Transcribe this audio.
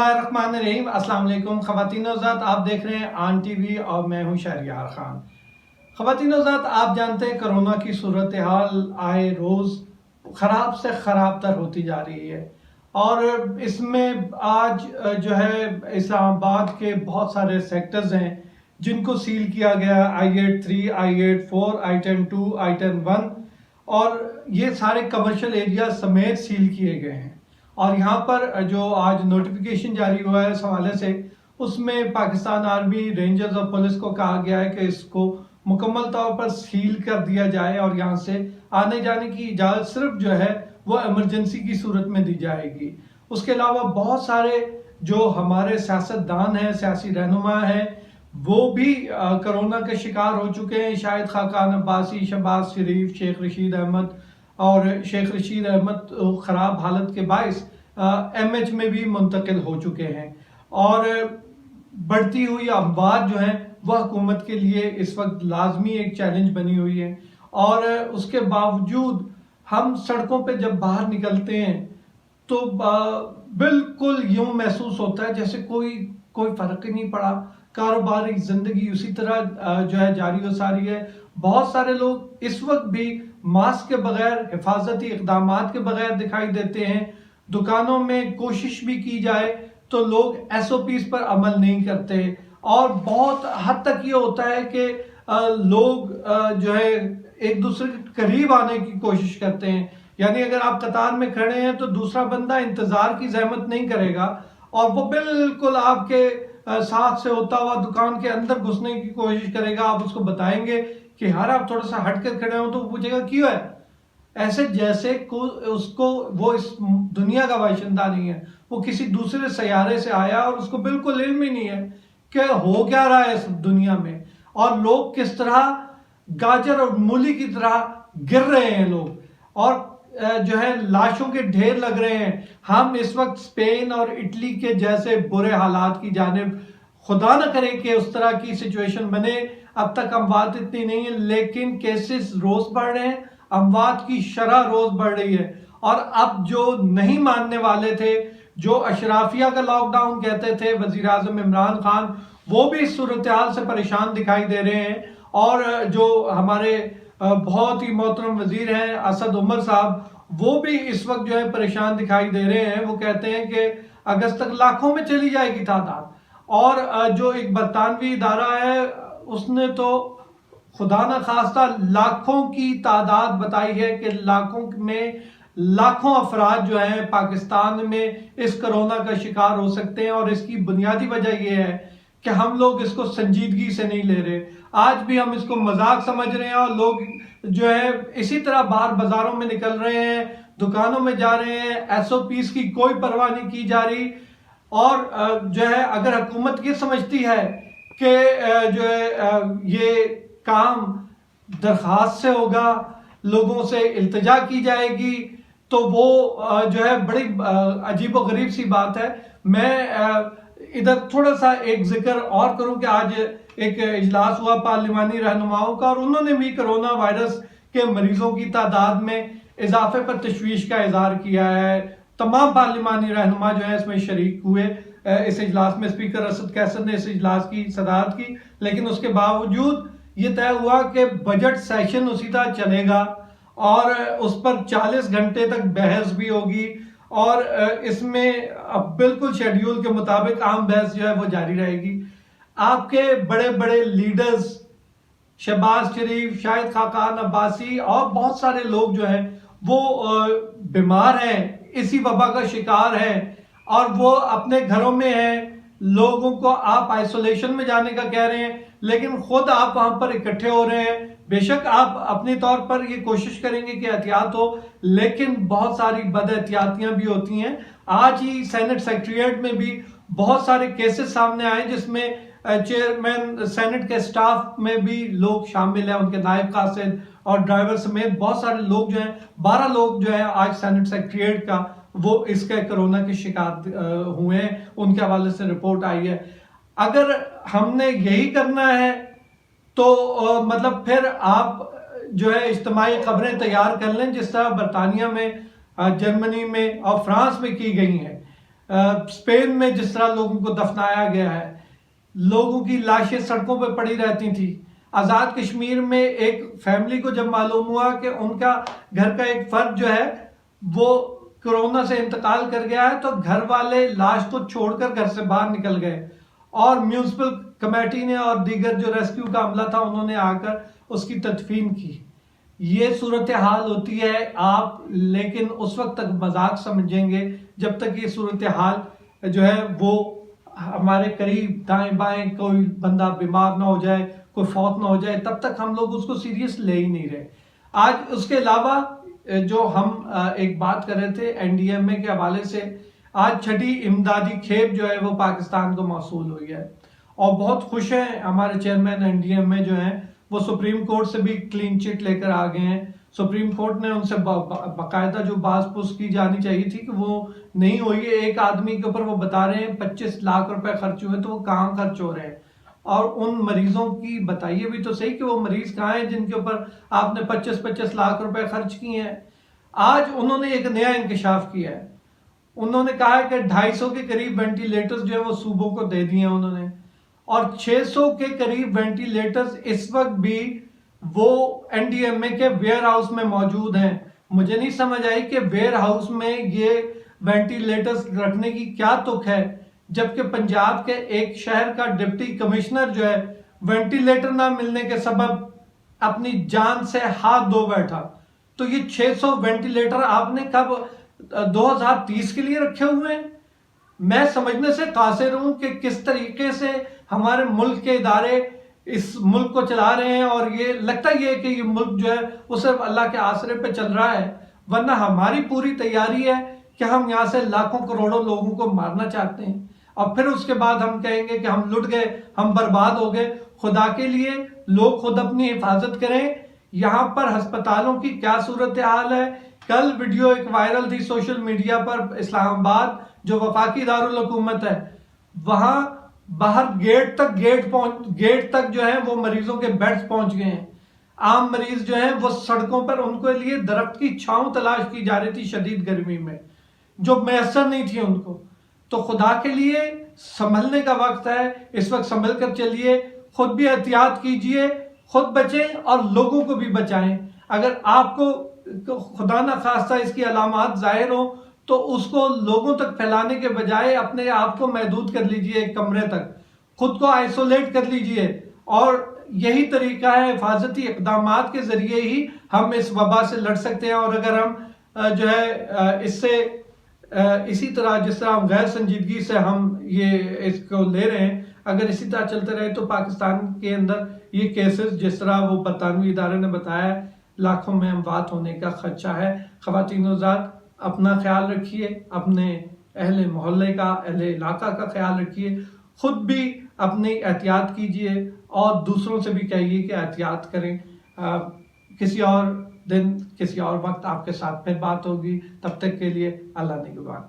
बिस्मिल्लाहिर्रहमानिर्रहीम। अस्सलाम वालेकुम ख़वातीन हज़रात, आप देख रहे हैं आन टीवी और मैं हूं शहरियार खान। ख़वातीन हज़रात, आप जानते हैं कोरोना की सूरत हाल आए रोज़ ख़राब से ख़राब तर होती जा रही है और इसमें आज जो है इस्लामाबाद के बहुत सारे सेक्टर्स हैं जिनको सील किया गया। I-8-3, I-8-4, I-10-2, I-10-1 और ये सारे कमर्शियल एरिया समेत सील किए गए हैं। और यहाँ पर जो आज नोटिफिकेशन जारी हुआ है इस हवाले से, उसमें पाकिस्तान आर्मी, रेंजर्स और पुलिस को कहा गया है कि इसको मुकम्मल तौर पर सील कर दिया जाए और यहाँ से आने जाने की इजाज़त सिर्फ जो है वो इमरजेंसी की सूरत में दी जाएगी। उसके अलावा बहुत सारे जो हमारे सियासतदान हैं, सियासी रहनुमा हैं, वो भी कोरोना के शिकार हो चुके हैं। शाहिद खाकान अब्बासी, शहबाज शरीफ, शेख रशीद अहमद और शेख रशीद अहमद ख़राब हालत के बाइस MH में भी मुंतकिल हो चुके हैं और बढ़ती हुई अमवात जो हैं वह हुकूमत के लिए इस वक्त लाजमी एक चैलेंज बनी हुई है। और उसके बावजूद हम सड़कों पे जब बाहर निकलते हैं तो बिल्कुल यूं महसूस होता है जैसे कोई फ़र्क ही नहीं पड़ा। कारोबारी ज़िंदगी उसी तरह जो है जारी हो सारी है। बहुत सारे लोग इस वक्त भी मास्क के बगैर, हिफाजती इक़दामात के बगैर दिखाई देते हैं। दुकानों में कोशिश भी की जाए तो लोग SOPs पर अमल नहीं करते और बहुत हद तक ये होता है कि लोग जो है एक दूसरे के करीब आने की कोशिश करते हैं। यानी अगर आप कतार में खड़े हैं तो दूसरा बंदा इंतज़ार की ज़हमत नहीं करेगा और वो बिल्कुल आपके साथ से होता हुआ दुकान के अंदर घुसने की कोशिश करेगा। आप उसको बताएंगे कि यार आप थोड़ा सा हट कर खड़े हो तो वो पूछेगा क्यों है, ऐसे जैसे उसको वो इस दुनिया का बाशिंदा नहीं है, वो किसी दूसरे सैयारे से आया और उसको बिल्कुल इल्म ही नहीं है कि हो क्या रहा है इस दुनिया में और लोग किस तरह गाजर और मूली की तरह गिर रहे हैं लोग और जो है लाशों के ढेर लग रहे हैं। हम इस वक्त स्पेन और इटली के जैसे बुरे हालात की जानिब, खुदा न करे कि उस तरह की सिचुएशन बने। अब तक अमवात इतनी नहीं है लेकिन केसेस रोज बढ़ रहे हैं, अमवात की शरह रोज बढ़ रही है। और अब जो नहीं मानने वाले थे, जो अशराफिया का लॉकडाउन कहते थे वजीर आजम इमरान खान, वो भी इस सूरत हाल से परेशान दिखाई दे रहे हैं। और जो हमारे बहुत ही मोहतरम वजीर हैं असद उमर साहब, वो भी इस वक्त जो है परेशान दिखाई दे रहे हैं। वो कहते हैं कि अगस्त तक लाखों में चली जाएगी तादाद। और जो एक बरतानवी इदारा है उसने तो खुदा न खास्ता लाखों की तादाद बताई है कि लाखों में लाखों अफराद जो हैं पाकिस्तान में इस कोरोना का शिकार हो सकते हैं। और इसकी बुनियादी वजह यह है कि हम लोग इसको संजीदगी से नहीं ले रहे। आज भी हम इसको मजाक समझ रहे हैं और लोग जो है इसी तरह बाहर बाजारों में निकल रहे हैं, दुकानों में जा रहे हैं, SOPs की कोई परवाह नहीं की जा रही। और जो है अगर हुकूमत ये समझती है कि जो है ये काम दरखास्त से होगा, लोगों से इल्तिजा की जाएगी, तो वो जो है बड़ी अजीब व गरीब सी बात है। मैं इधर थोड़ा सा एक जिक्र और करूं कि आज एक इजलास हुआ पार्लिमानी रहनुमाओं का और उन्होंने भी कोरोना वायरस के मरीजों की तादाद में इजाफे पर तशवीश का इजहार किया है। तमाम पार्लिमानी रहनुमा जो है इसमें शरीक हुए इस इजलास में। स्पीकर असद कैसर ने इस इजलास की सदारत की, लेकिन उसके बावजूद ये तय हुआ कि बजट सेशन उसी तरह चलेगा और उस पर 40 घंटे तक बहस भी होगी और इसमें अब बिल्कुल शेड्यूल के मुताबिक आम बहस जो है वो जारी रहेगी। आपके बड़े बड़े लीडर्स शहबाज शरीफ, शाहिद खाकान अब्बासी और बहुत सारे लोग जो हैं वो बीमार हैं, इसी वबा का शिकार हैं और वो अपने घरों में हैं। लोगों को आप आइसोलेशन में जाने का कह रहे हैं लेकिन खुद आप वहां पर इकट्ठे हो रहे हैं। बेशक आप अपने तौर पर ये कोशिश करेंगे कि एहतियात हो, लेकिन बहुत सारी बद एहतियातियां भी होती हैं। आज ही सेनेट सेक्रेटेरिएट में भी बहुत सारे केसेस सामने आए जिसमें चेयरमैन सेनेट के स्टाफ में भी लोग शामिल हैं, उनके नायब कासिद और ड्राइवर समेत बहुत सारे लोग जो हैं, 12 लोग जो है आज सेनेट सेक्रेटेरिएट का वो इसके कोरोना के शिकार हुए हैं, उनके हवाले से रिपोर्ट आई है। अगर हमने यही करना है तो मतलब फिर आप जो है इज्तिमाई खबरें तैयार कर लें जिस तरह बरतानिया में, जर्मनी में और फ्रांस में की गई हैं। اسپین میں جس طرح لوگوں کو دفنایا گیا ہے، لوگوں کی لاشیں سڑکوں پہ پڑی رہتی تھیں۔ آزاد کشمیر میں ایک فیملی کو جب معلوم ہوا کہ ان کا گھر کا ایک فرد جو ہے وہ کرونا سے انتقال کر گیا ہے، تو گھر والے لاش کو چھوڑ کر گھر سے باہر نکل گئے، اور میونسپل کمیٹی نے اور دیگر جو ریسکیو کا عملہ تھا انہوں نے آ کر اس کی تدفین کی۔ یہ صورتحال ہوتی ہے آپ لیکن اس وقت تک مذاق سمجھیں گے جب تک یہ صورتحال جو ہے وہ ہمارے قریب دائیں بائیں کوئی بندہ بیمار نہ ہو جائے، کوئی فوت نہ ہو جائے، تب تک ہم لوگ اس کو سیریس لے ہی نہیں رہے۔ آج اس کے علاوہ جو ہم ایک بات کر رہے تھے این ڈی ایم اے کے حوالے سے، آج چھٹی امدادی کھیپ جو ہے وہ پاکستان کو موصول ہوئی ہے، اور بہت خوش ہیں ہمارے چیئرمین این ڈی ایم اے جو ہیں، وہ سپریم کورٹ سے بھی کلین چٹ لے کر آ گئے ہیں۔ سپریم کورٹ نے ان سے باقاعدہ جو باز پوچھ کی جانی چاہیے تھی کہ وہ نہیں ہوئی ہے۔ ایک آدمی کے اوپر وہ بتا رہے ہیں 25 لاکھ روپے خرچ ہوئے، تو وہ کہاں خرچ ہو رہے ہیں؟ اور ان مریضوں کی بتائیے بھی تو صحیح کہ وہ مریض کہاں ہیں جن کے اوپر آپ نے 25 لاکھ روپے خرچ کیے ہیں۔ آج انہوں نے ایک نیا انکشاف کیا ہے، انہوں نے کہا ہے کہ 250 کے قریب وینٹیلیٹرز جو ہے وہ صوبوں کو دے دیے ہیں انہوں نے، اور 600 کے قریب وینٹیلیٹرز اس وقت بھی وہ این ڈی ایم اے کے ویئر ہاؤس میں موجود ہیں۔ مجھے نہیں سمجھ آئی کہ ویئر ہاؤس میں یہ وینٹیلیٹرز رکھنے کی کیا تک ہے، جبکہ پنجاب کے ایک شہر کا ڈپٹی کمشنر جو ہے وینٹیلیٹر نہ ملنے کے سبب اپنی جان سے ہاتھ دھو بیٹھا۔ تو یہ 600 وینٹیلیٹر آپ نے کب 2030 کے لیے رکھے ہوئے ہیں؟ میں سمجھنے سے قاصر ہوں کہ کس طریقے سے ہمارے ملک کے ادارے اس ملک کو چلا رہے ہیں، اور یہ لگتا ہی ہے کہ یہ ملک جو ہے وہ صرف اللہ کے آسرے پہ چل رہا ہے، ورنہ ہماری پوری تیاری ہے کہ ہم یہاں سے لاکھوں کروڑوں لوگوں کو مارنا چاہتے ہیں، اور پھر اس کے بعد ہم کہیں گے کہ ہم لٹ گئے، ہم برباد ہو گئے۔ خدا کے لیے لوگ خود اپنی حفاظت کریں۔ یہاں پر ہسپتالوں کی کیا صورتحال ہے؟ کل ویڈیو ایک وائرل تھی سوشل میڈیا پر، اسلام آباد جو وفاقی دارالحکومت ہے، وہاں باہر گیٹ تک جو ہے وہ مریضوں کے بیڈز پہنچ گئے ہیں۔ عام مریض جو ہیں وہ سڑکوں پر ان کے لیے درخت کی چھاؤں تلاش کی جا رہی تھی شدید گرمی میں، جو میسر نہیں تھی ان کو۔ تو خدا کے لیے سنبھلنے کا وقت ہے، اس وقت سنبھل کر چلیے، خود بھی احتیاط کیجئے، خود بچیں اور لوگوں کو بھی بچائیں۔ اگر آپ کو خدا نہ خواستہ اس کی علامات ظاہر ہوں تو اس کو لوگوں تک پھیلانے کے بجائے اپنے آپ کو محدود کر لیجئے، ایک کمرے تک خود کو آئسولیٹ کر لیجئے، اور یہی طریقہ ہے، حفاظتی اقدامات کے ذریعے ہی ہم اس وبا سے لڑ سکتے ہیں۔ اور اگر ہم جو ہے اس سے اسی طرح جس طرح ہم غیر سنجیدگی سے ہم اس کو لے رہے ہیں، اگر اسی طرح چلتے رہے تو پاکستان کے اندر یہ کیسز جس طرح وہ برطانوی ادارے نے بتایا ہے، لاکھوں میں اموات ہونے کا خدشہ ہے۔ خواتین و حضرات، اپنا خیال رکھیے، اپنے اہل محلے کا، اہل علاقہ کا خیال رکھیے، خود بھی اپنی احتیاط کیجئے اور دوسروں سے بھی کہیے کہ احتیاط کریں۔ کسی اور دن، کسی اور وقت آپ کے ساتھ پھر بات ہوگی، تب تک کے لیے اللہ نگہبان۔